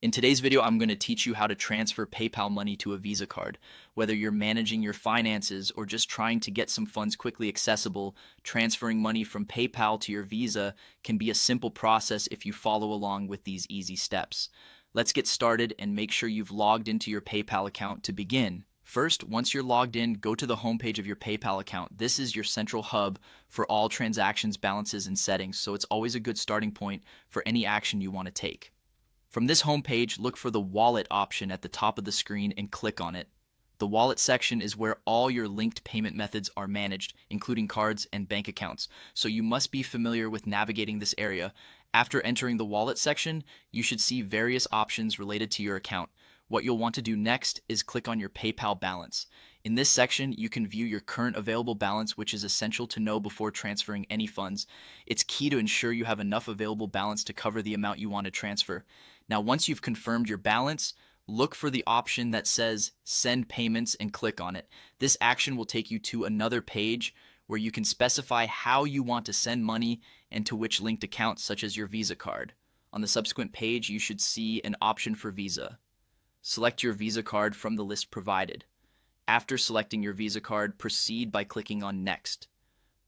In today's video, I'm going to teach you how to transfer PayPal money to a Visa card. Whether you're managing your finances or just trying to get some funds quickly accessible, transferring money from PayPal to your Visa can be a simple process if you follow along with these easy steps. Let's get started and make sure you've logged into your PayPal account to begin. First, once you're logged in, go to the homepage of your PayPal account. This is your central hub for all transactions, balances, and settings, so it's always a good starting point for any action you want to take. From this homepage, look for the Wallet option at the top of the screen and click on it. The Wallet section is where all your linked payment methods are managed, including cards and bank accounts, so you must be familiar with navigating this area. After entering the Wallet section, you should see various options related to your account. What you'll want to do next is click on your PayPal balance. In this section, you can view your current available balance, which is essential to know before transferring any funds. It's key to ensure you have enough available balance to cover the amount you want to transfer. Now, once you've confirmed your balance, look for the option that says Send Payments and click on it. This action will take you to another page where you can specify how you want to send money and to which linked account, such as your Visa card. On the subsequent page, you should see an option for Visa. Select your Visa card from the list provided. After selecting your Visa card, proceed by clicking on Next.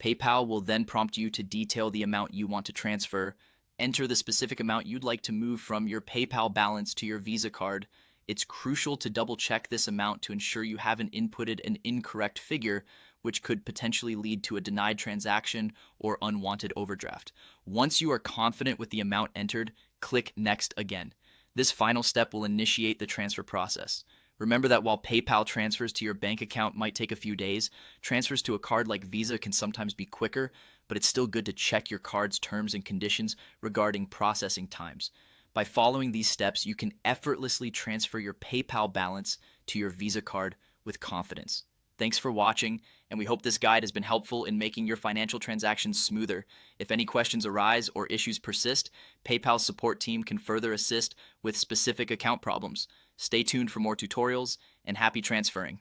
PayPal will then prompt you to detail the amount you want to transfer. Enter the specific amount you'd like to move from your PayPal balance to your Visa card. It's crucial to double check this amount to ensure you haven't inputted an incorrect figure, which could potentially lead to a denied transaction or unwanted overdraft. Once you are confident with the amount entered, click Next again. This final step will initiate the transfer process. Remember that while PayPal transfers to your bank account might take a few days, transfers to a card like Visa can sometimes be quicker, but it's still good to check your card's terms and conditions regarding processing times. By following these steps, you can effortlessly transfer your PayPal balance to your Visa card with confidence. Thanks for watching, and we hope this guide has been helpful in making your financial transactions smoother. If any questions arise or issues persist, PayPal's support team can further assist with specific account problems. Stay tuned for more tutorials, and happy transferring.